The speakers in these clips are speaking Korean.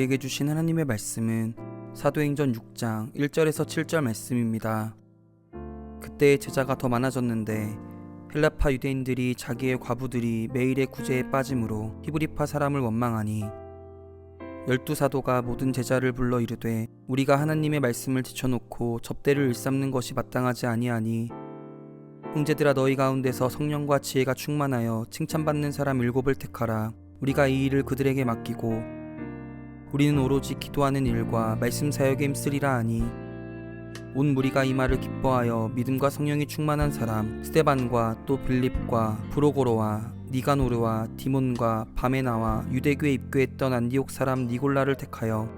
우리에게 주신 하나님의 말씀은 사도행전 6장 1절에서 7절 말씀입니다. 그때 제자가 더 많아졌는데 헬라파 유대인들이 자기의 과부들이 매일의 구제에 빠짐으로 히브리파 사람을 원망하니 12사도가 모든 제자를 불러 이르되 우리가 하나님의 말씀을 제쳐놓고 접대를 일삼는 것이 마땅하지 아니하니 형제들아 너희 가운데서 성령과 지혜가 충만하여 칭찬받는 사람 7을 택하라. 우리가 이 일을 그들에게 맡기고 우리는 오로지 기도하는 일과 말씀 사역에 힘쓰리라 하니 온 무리가 이 말을 기뻐하여 믿음과 성령이 충만한 사람 스데반과 또 빌립과 브로고로와 니가노르와 디몬과 바메나와 유대교에 입교했던 안디옥 사람 니골라를 택하여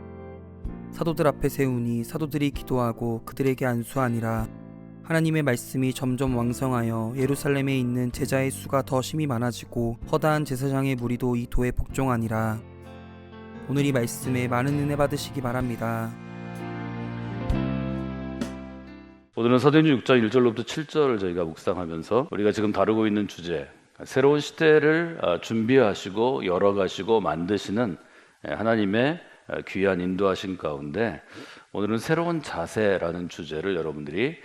사도들 앞에 세우니 사도들이 기도하고 그들에게 안수하니라. 하나님의 말씀이 점점 왕성하여 예루살렘에 있는 제자의 수가 더 심히 많아지고 허다한 제사장의 무리도 이 도에 복종하니라. 오늘 이 말씀에 많은 은혜 받으시기 바랍니다. 오늘은 사도행전 6장 1절로부터 7절을 저희가 묵상하면서 우리가 지금 다루고 있는 주제, 새로운 시대를 준비하시고 열어가시고 만드시는 하나님의 귀한 인도하신 가운데 오늘은 새로운 자세라는 주제를 여러분들이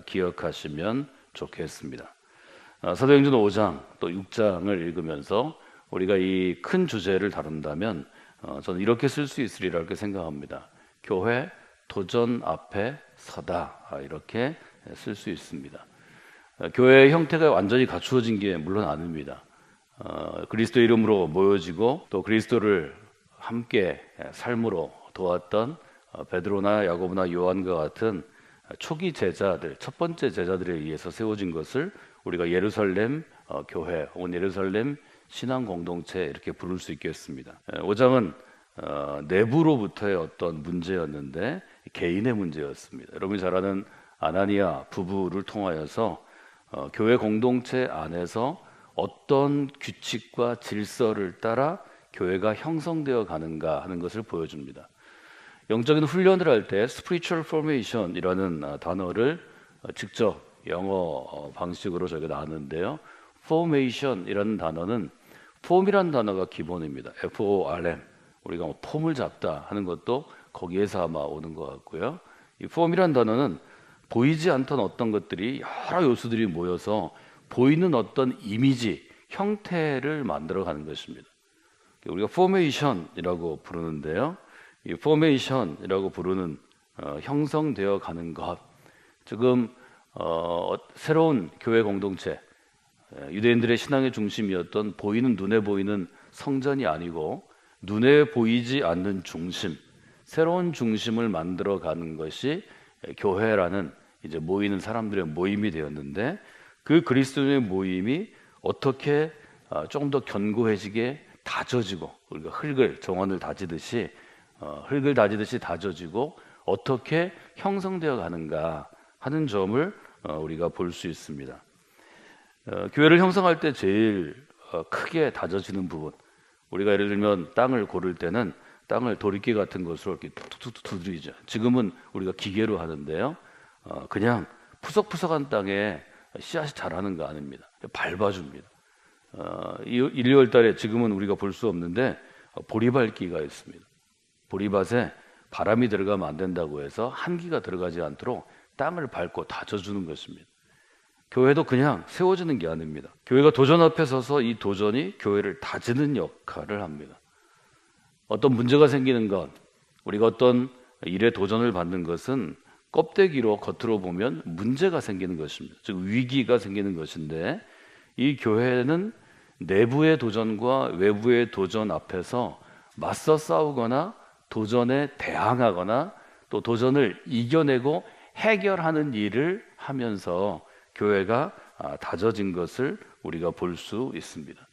기억하시면 좋겠습니다. 사도행전 5장 또 6장을 읽으면서 우리가 이 큰 주제를 다룬다면 저는 이렇게 쓸 수 있으리라 이렇게 생각합니다. 교회 도전 앞에 서다, 이렇게 쓸 수 있습니다. 교회의 형태가 완전히 갖추어진 게 물론 아닙니다. 그리스도 이름으로 모여지고 또 그리스도를 함께 삶으로 도왔던 베드로나 야고보나 요한과 같은 초기 제자들, 첫 번째 제자들에 의해서 세워진 것을 우리가 예루살렘 교회 혹은 예루살렘 신앙 공동체 이렇게 부를 수 있겠습니다. 5장은 내부로부터의 어떤 문제였는데 개인의 문제였습니다. 여러분이 잘 아는 아나니아 부부를 통하여서 교회 공동체 안에서 어떤 규칙과 질서를 따라 교회가 형성되어 가는가 하는 것을 보여줍니다. 영적인 훈련을 할 때 spiritual formation이라는 단어를 직접 영어 방식으로 저희가 나왔는데요. formation이라는 단어는 form이라는 단어가 기본입니다. FORM. 우리가 뭐 폼을 잡다 하는 것도 거기에서 아마 오는 것 같고요. 이 form이라는 단어는 보이지 않던 어떤 것들이 여러 요소들이 모여서 보이는 어떤 이미지, 형태를 만들어가는 것입니다. 우리가 formation이라고 부르는데요. 이 formation이라고 부르는 형성되어 가는 것, 지금 새로운 교회 공동체, 유대인들의 신앙의 중심이었던 보이는 눈에 보이는 성전이 아니고 눈에 보이지 않는 중심, 새로운 중심을 만들어가는 것이 교회라는 이제 모이는 사람들의 모임이 되었는데 그 그리스도인의 모임이 어떻게 조금 더 견고해지게 다져지고 우리가 정원을 다지듯이 흙을 다지듯이 다져지고 어떻게 형성되어 가는가 하는 점을 우리가 볼 수 있습니다. 교회를 형성할 때 제일 크게 다져지는 부분, 우리가 예를 들면 땅을 고를 때는 땅을 도리끼 같은 것으로 이렇게 툭툭툭 두드리죠. 지금은 우리가 기계로 하는데요. 그냥 푸석푸석한 땅에 씨앗이 자라는 거 아닙니다. 밟아줍니다. 1, 2월 달에 지금은 우리가 볼 수 없는데 보리밟기가 있습니다. 보리밭에 바람이 들어가면 안 된다고 해서 한기가 들어가지 않도록 땅을 밟고 다져주는 것입니다. 교회도 그냥 세워지는 게 아닙니다. 교회가 도전 앞에 서서 이 도전이 교회를 다지는 역할을 합니다. 어떤 문제가 생기는 것, 우리가 어떤 일에 도전을 받는 것은 껍데기로 겉으로 보면 문제가 생기는 것입니다. 즉 위기가 생기는 것인데 이 교회는 내부의 도전과 외부의 도전 앞에서 맞서 싸우거나 도전에 대항하거나 또 도전을 이겨내고 해결하는 일을 하면서 교회가 다져진 것을 우리가 볼 수 있습니다.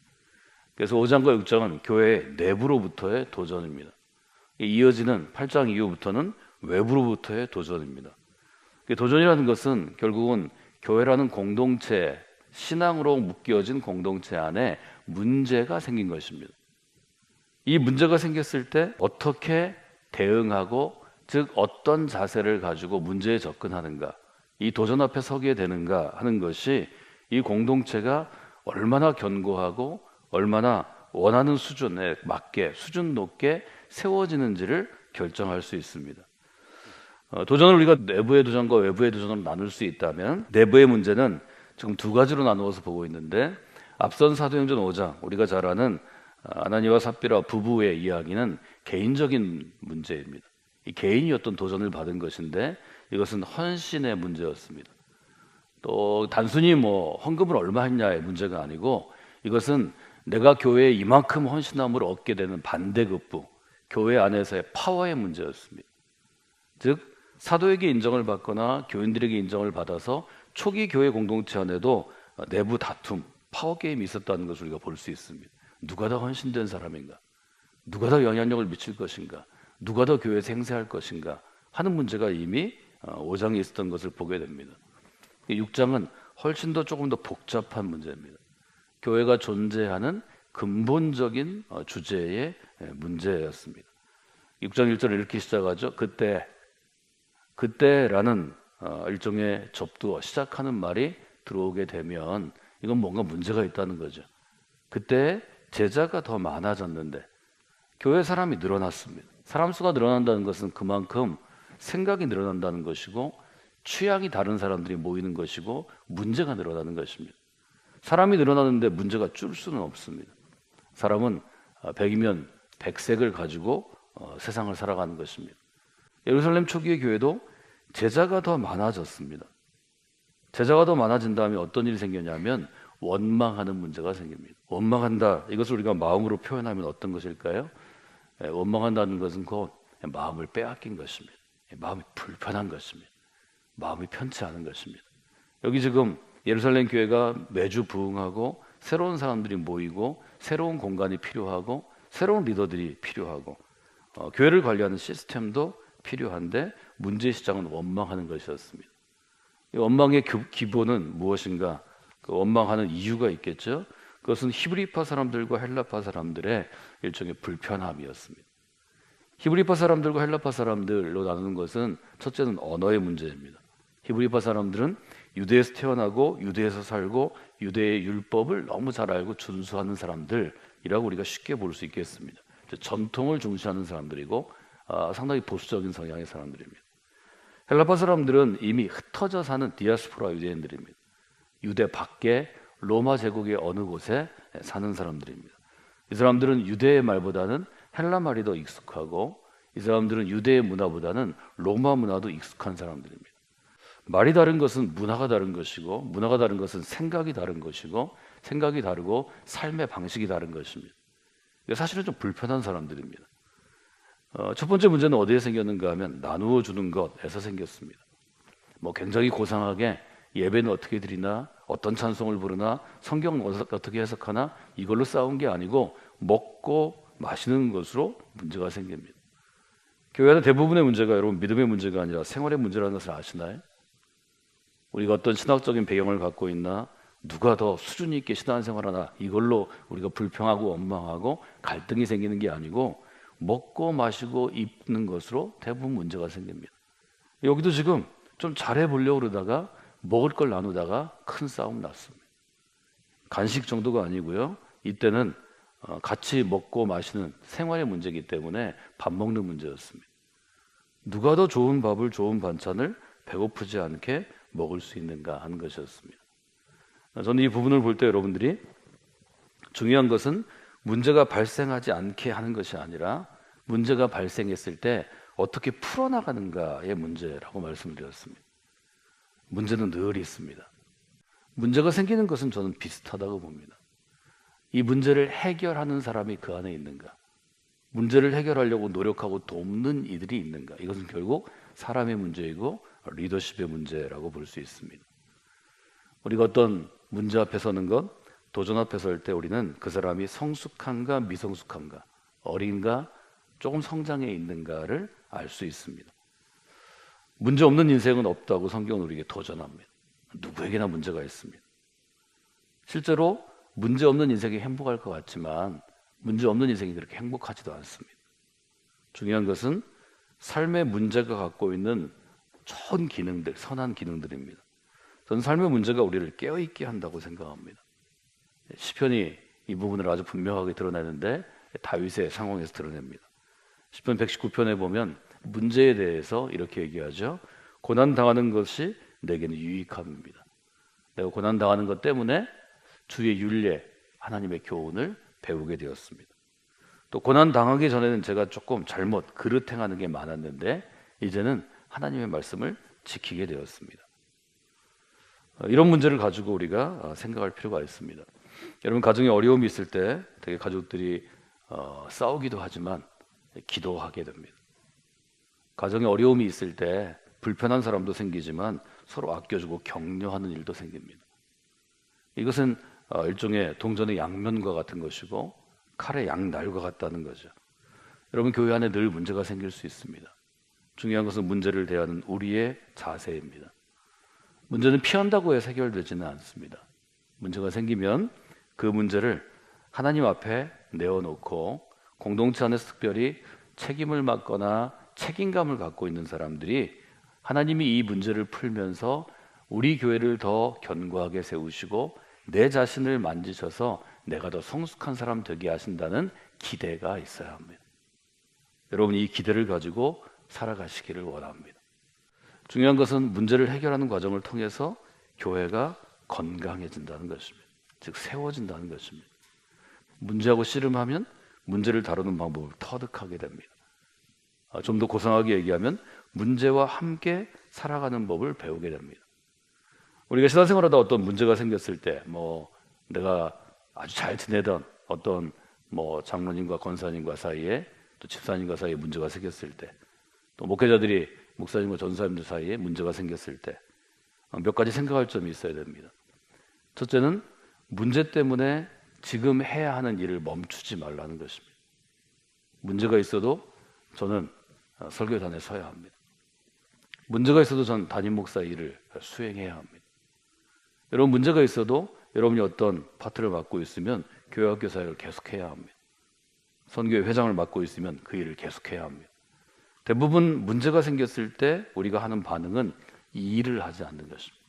그래서 5장과 6장은 교회의 내부로부터의 도전입니다. 이어지는 8장 이후부터는 외부로부터의 도전입니다. 도전이라는 것은 결국은 교회라는 공동체, 신앙으로 묶여진 공동체 안에 문제가 생긴 것입니다. 이 문제가 생겼을 때 어떻게 대응하고, 즉 어떤 자세를 가지고 문제에 접근하는가, 이 도전 앞에 서게 되는가 하는 것이 이 공동체가 얼마나 견고하고 얼마나 원하는 수준에 맞게 수준 높게 세워지는지를 결정할 수 있습니다. 도전을 우리가 내부의 도전과 외부의 도전으로 나눌 수 있다면 내부의 문제는 지금 두 가지로 나누어서 보고 있는데, 앞선 사도행전 5장 우리가 잘 아는 아나니와 삽비라 부부의 이야기는 개인적인 문제입니다. 이 개인이 어떤 도전을 받은 것인데 이것은 헌신의 문제였습니다. 또 단순히 헌금을 얼마 했냐의 문제가 아니고, 이것은 내가 교회에 이만큼 헌신함을 얻게 되는 반대급부, 교회 안에서의 파워의 문제였습니다. 즉 사도에게 인정을 받거나 교인들에게 인정을 받아서 초기 교회 공동체 안에도 내부 다툼, 파워 게임이 있었다는 것을 우리가 볼 수 있습니다. 누가 더 헌신된 사람인가? 누가 더 영향력을 미칠 것인가? 누가 더 교회에서 행세할 것인가? 하는 문제가 이미 5장에 있었던 것을 보게 됩니다. 6장은 훨씬 더 조금 더 복잡한 문제입니다. 교회가 존재하는 근본적인 주제의 문제였습니다. 6장 1절을 이렇게 시작하죠. 그때라는 일종의 접두어, 시작하는 말이 들어오게 되면 이건 뭔가 문제가 있다는 거죠. 그때 제자가 더 많아졌는데 교회 사람이 늘어났습니다. 사람 수가 늘어난다는 것은 그만큼 생각이 늘어난다는 것이고, 취향이 다른 사람들이 모이는 것이고, 문제가 늘어나는 것입니다. 사람이 늘어나는데 문제가 줄 수는 없습니다. 사람은 100이면 100색을 가지고 세상을 살아가는 것입니다. 예루살렘 초기의 교회도 제자가 더 많아졌습니다. 제자가 더 많아진 다음에 어떤 일이 생겼냐면 원망하는 문제가 생깁니다. 원망한다, 이것을 우리가 마음으로 표현하면 어떤 것일까요? 원망한다는 것은 곧 마음을 빼앗긴 것입니다. 마음이 불편한 것입니다. 마음이 편치 않은 것입니다. 여기 지금 예루살렘 교회가 매주 부흥하고 새로운 사람들이 모이고 새로운 공간이 필요하고 새로운 리더들이 필요하고 교회를 관리하는 시스템도 필요한데, 문제의 시작은 원망하는 것이었습니다. 이 원망의 기본은 무엇인가? 그 원망하는 이유가 있겠죠. 그것은 히브리파 사람들과 헬라파 사람들의 일종의 불편함이었습니다. 히브리파 사람들과 헬라파 사람들로 나누는 것은 첫째는 언어의 문제입니다. 히브리파 사람들은 유대에서 태어나고 유대에서 살고 유대의 율법을 너무 잘 알고 준수하는 사람들이라고 우리가 쉽게 볼 수 있겠습니다. 전통을 중시하는 사람들이고 상당히 보수적인 성향의 사람들입니다. 헬라파 사람들은 이미 흩어져 사는 디아스포라 유대인들입니다. 유대 밖에 로마 제국의 어느 곳에 사는 사람들입니다. 이 사람들은 유대의 말보다는 헬라 말이 더 익숙하고, 이 사람들은 유대의 문화보다는 로마 문화도 익숙한 사람들입니다. 말이 다른 것은 문화가 다른 것이고, 문화가 다른 것은 생각이 다른 것이고, 생각이 다르고 삶의 방식이 다른 것입니다. 사실은 좀 불편한 사람들입니다. 첫 번째 문제는 어디에 생겼는가 하면 나누어 주는 것에서 생겼습니다. 굉장히 고상하게 예배는 어떻게 드리나, 어떤 찬송을 부르나, 성경 어떻게 해석하나, 이걸로 싸운 게 아니고 먹고 마시는 것으로 문제가 생깁니다. 교회는 대부분의 문제가 여러분 믿음의 문제가 아니라 생활의 문제라는 것을 아시나요? 우리가 어떤 신학적인 배경을 갖고 있나, 누가 더 수준 있게 신앙생활하나, 이걸로 우리가 불평하고 원망하고 갈등이 생기는 게 아니고 먹고 마시고 입는 것으로 대부분 문제가 생깁니다. 여기도 지금 좀 잘해보려고 그러다가 먹을 걸 나누다가 큰 싸움 났습니다. 간식 정도가 아니고요, 이때는 같이 먹고 마시는 생활의 문제이기 때문에 밥 먹는 문제였습니다. 누가 더 좋은 밥을, 좋은 반찬을 배고프지 않게 먹을 수 있는가 하는 것이었습니다. 저는 이 부분을 볼 때 여러분들이 중요한 것은 문제가 발생하지 않게 하는 것이 아니라 문제가 발생했을 때 어떻게 풀어나가는가의 문제라고 말씀드렸습니다. 문제는 늘 있습니다. 문제가 생기는 것은 저는 비슷하다고 봅니다. 이 문제를 해결하는 사람이 그 안에 있는가, 문제를 해결하려고 노력하고 돕는 이들이 있는가, 이것은 결국 사람의 문제이고 리더십의 문제라고 볼 수 있습니다. 우리가 어떤 문제 앞에 서는 것, 도전 앞에 설 때 우리는 그 사람이 성숙한가 미성숙한가, 어린가 조금 성장해 있는가를 알 수 있습니다. 문제 없는 인생은 없다고 성경은 우리에게 도전합니다. 누구에게나 문제가 있습니다. 실제로 문제 없는 인생이 행복할 것 같지만 문제 없는 인생이 그렇게 행복하지도 않습니다. 중요한 것은 삶의 문제가 갖고 있는 좋은 기능들, 선한 기능들입니다. 저는 삶의 문제가 우리를 깨어있게 한다고 생각합니다. 시편이 이 부분을 아주 분명하게 드러내는데 다윗의 상황에서 드러냅니다. 시편 119편에 보면 문제에 대해서 이렇게 얘기하죠. 고난 당하는 것이 내게는 유익함입니다. 내가 고난 당하는 것 때문에 주의 윤례, 하나님의 교훈을 배우게 되었습니다. 또 고난 당하기 전에는 제가 조금 잘못 그릇 행하는 게 많았는데 이제는 하나님의 말씀을 지키게 되었습니다. 이런 문제를 가지고 우리가 생각할 필요가 있습니다. 여러분, 가정에 어려움이 있을 때 되게 가족들이 싸우기도 하지만 기도하게 됩니다. 가정에 어려움이 있을 때 불편한 사람도 생기지만 서로 아껴주고 격려하는 일도 생깁니다. 이것은 일종의 동전의 양면과 같은 것이고 칼의 양날과 같다는 거죠. 여러분, 교회 안에 늘 문제가 생길 수 있습니다. 중요한 것은 문제를 대하는 우리의 자세입니다. 문제는 피한다고 해서 해결되지는 않습니다. 문제가 생기면 그 문제를 하나님 앞에 내어놓고 공동체 안에서 특별히 책임을 맡거나 책임감을 갖고 있는 사람들이 하나님이 이 문제를 풀면서 우리 교회를 더 견고하게 세우시고 내 자신을 만지셔서 내가 더 성숙한 사람 되게 하신다는 기대가 있어야 합니다. 여러분, 이 기대를 가지고 살아가시기를 원합니다. 중요한 것은 문제를 해결하는 과정을 통해서 교회가 건강해진다는 것입니다. 즉 세워진다는 것입니다. 문제하고 씨름하면 문제를 다루는 방법을 터득하게 됩니다. 좀 더 고상하게 얘기하면 문제와 함께 살아가는 법을 배우게 됩니다. 우리가 신앙생활하다 어떤 문제가 생겼을 때 내가 아주 잘 지내던 어떤 장로님과 권사님과 사이에 또 집사님과 사이에 문제가 생겼을 때 또 목회자들이 목사님과 전사님들 사이에 문제가 생겼을 때 몇 가지 생각할 점이 있어야 됩니다. 첫째는 문제 때문에 지금 해야 하는 일을 멈추지 말라는 것입니다. 문제가 있어도 저는 설교단에 서야 합니다. 문제가 있어도 전 담임 목사 일을 수행해야 합니다. 여러분, 문제가 있어도 여러분이 어떤 파트를 맡고 있으면 교회학교 사역을 계속해야 합니다. 선교회 회장을 맡고 있으면 그 일을 계속해야 합니다. 대부분 문제가 생겼을 때 우리가 하는 반응은 이 일을 하지 않는 것입니다.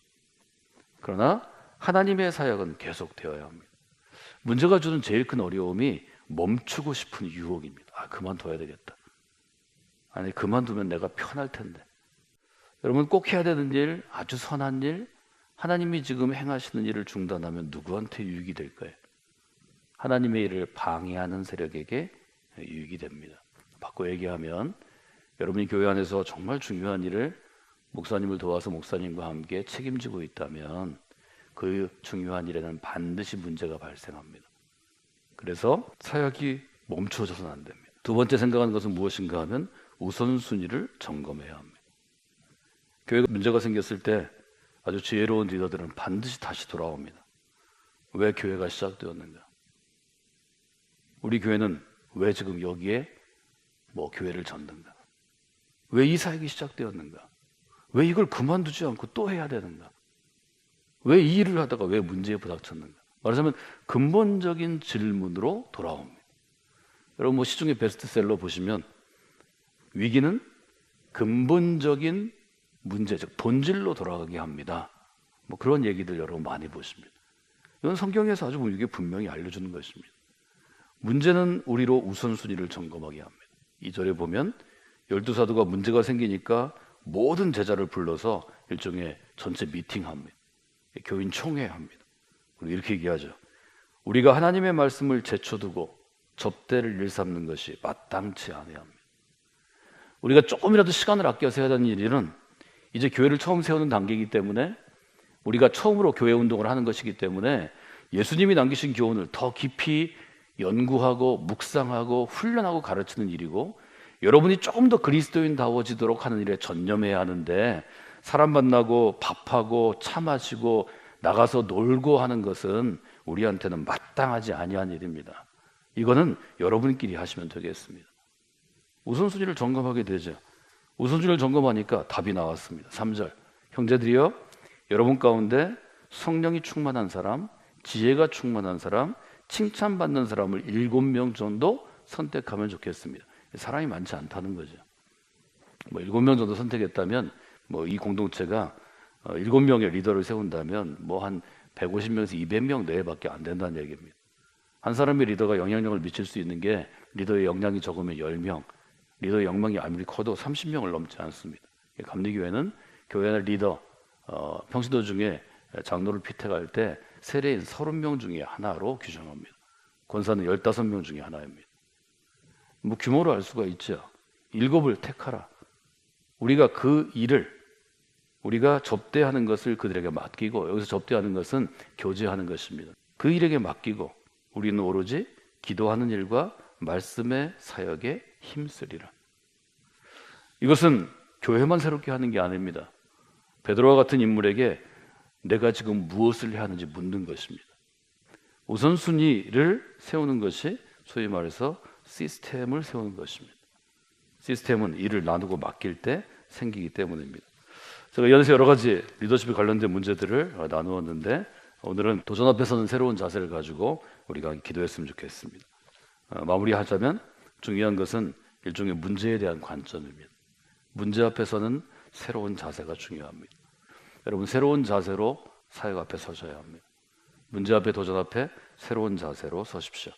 그러나 하나님의 사역은 계속되어야 합니다. 문제가 주는 제일 큰 어려움이 멈추고 싶은 유혹입니다. 그만둬야 되겠다. 아니, 그만두면 내가 편할 텐데. 여러분, 꼭 해야 되는 일, 아주 선한 일, 하나님이 지금 행하시는 일을 중단하면 누구한테 유익이 될까요? 하나님의 일을 방해하는 세력에게 유익이 됩니다. 바꿔 얘기하면 여러분이 교회 안에서 정말 중요한 일을 목사님을 도와서 목사님과 함께 책임지고 있다면 그 중요한 일에는 반드시 문제가 발생합니다. 그래서 사역이 멈추어져서는 안 됩니다. 두 번째 생각하는 것은 무엇인가 하면 우선순위를 점검해야 합니다. 교회가 문제가 생겼을 때 아주 지혜로운 리더들은 반드시 다시 돌아옵니다. 왜 교회가 시작되었는가? 우리 교회는 왜 지금 여기에 교회를 졌는가? 왜 이 사역이 시작되었는가? 왜 이걸 그만두지 않고 또 해야 되는가? 왜 이 일을 하다가 왜 문제에 부닥쳤는가? 말하자면 근본적인 질문으로 돌아옵니다. 여러분, 시중에 베스트셀러 보시면 위기는 근본적인 문제, 즉 본질로 돌아가게 합니다. 그런 얘기들 여러분 많이 보십니다. 이건 성경에서 아주 이게 분명히 알려주는 것입니다. 문제는 우리로 우선순위를 점검하게 합니다. 2절에 보면 12사도가 문제가 생기니까 모든 제자를 불러서 일종의 전체 미팅합니다. 교인 총회합니다. 그리고 이렇게 얘기하죠. 우리가 하나님의 말씀을 제쳐두고 접대를 일삼는 것이 마땅치 않아야 합니다. 우리가 조금이라도 시간을 아껴서 해야 하는 일은 이제 교회를 처음 세우는 단계이기 때문에 우리가 처음으로 교회 운동을 하는 것이기 때문에 예수님이 남기신 교훈을 더 깊이 연구하고 묵상하고 훈련하고 가르치는 일이고 여러분이 조금 더 그리스도인다워지도록 하는 일에 전념해야 하는데 사람 만나고 밥하고 차 마시고 나가서 놀고 하는 것은 우리한테는 마땅하지 아니한 일입니다. 이거는 여러분끼리 하시면 되겠습니다. 우선순위를 점검하게 되죠. 우선순위를 점검하니까 답이 나왔습니다. 3절 형제들이여 여러분 가운데 성령이 충만한 사람, 지혜가 충만한 사람, 칭찬받는 사람을 7명 정도 선택하면 좋겠습니다. 사람이 많지 않다는 거죠. 7명 정도 선택했다면 이 공동체가 7명의 리더를 세운다면 한 150명에서 200명 내외밖에 안 된다는 얘기입니다. 한 사람의 리더가 영향력을 미칠 수 있는 게 리더의 역량이 적으면 10명, 리더 영망이 아무리 커도 30명을 넘지 않습니다. 감리교회는 교회 내 리더 평신도 중에 장로를 피택할 때 세례인 30명 중에 하나로 규정합니다. 권사는 15명 중에 하나입니다. 뭐 규모로 알 수가 있죠. 7을 택하라. 우리가 그 일을 우리가 접대하는 것을 그들에게 맡기고, 여기서 접대하는 것은 교제하는 것입니다. 그 일에게 맡기고 우리는 오로지 기도하는 일과 말씀의 사역에 힘쓰리라. 이것은 교회만 새롭게 하는 게 아닙니다. 베드로와 같은 인물에게 내가 지금 무엇을 해야 하는지 묻는 것입니다. 우선순위를 세우는 것이 소위 말해서 시스템을 세우는 것입니다. 시스템은 일을 나누고 맡길 때 생기기 때문입니다. 제가 연에서 여러 가지 리더십에 관련된 문제들을 나누었는데, 오늘은 도전 앞에 서는 새로운 자세를 가지고 우리가 기도했으면 좋겠습니다. 마무리하자면 중요한 것은 일종의 문제에 대한 관점입니다. 문제 앞에서는 새로운 자세가 중요합니다. 여러분, 새로운 자세로 사역 앞에 서셔야 합니다. 문제 앞에, 도전 앞에 새로운 자세로 서십시오.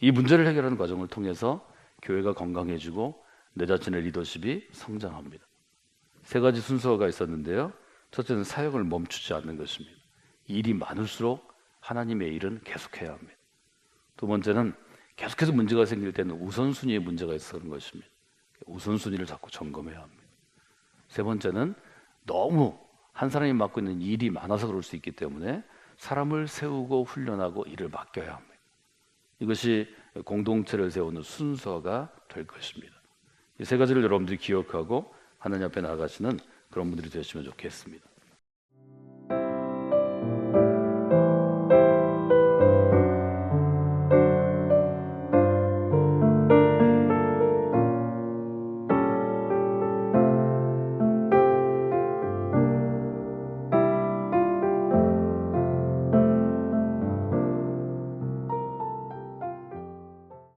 이 문제를 해결하는 과정을 통해서 교회가 건강해지고 내 자신의 리더십이 성장합니다. 3가지 순서가 있었는데요. 첫째는 사역을 멈추지 않는 것입니다. 일이 많을수록 하나님의 일은 계속해야 합니다. 두 번째는 계속해서 문제가 생길 때는 우선순위에 문제가 있어서 그런 것입니다. 우선순위를 자꾸 점검해야 합니다. 세 번째는 너무 한 사람이 맡고 있는 일이 많아서 그럴 수 있기 때문에 사람을 세우고 훈련하고 일을 맡겨야 합니다. 이것이 공동체를 세우는 순서가 될 것입니다. 이 3가지를 여러분들이 기억하고 하나님 앞에 나아가시는 그런 분들이 되시면 좋겠습니다.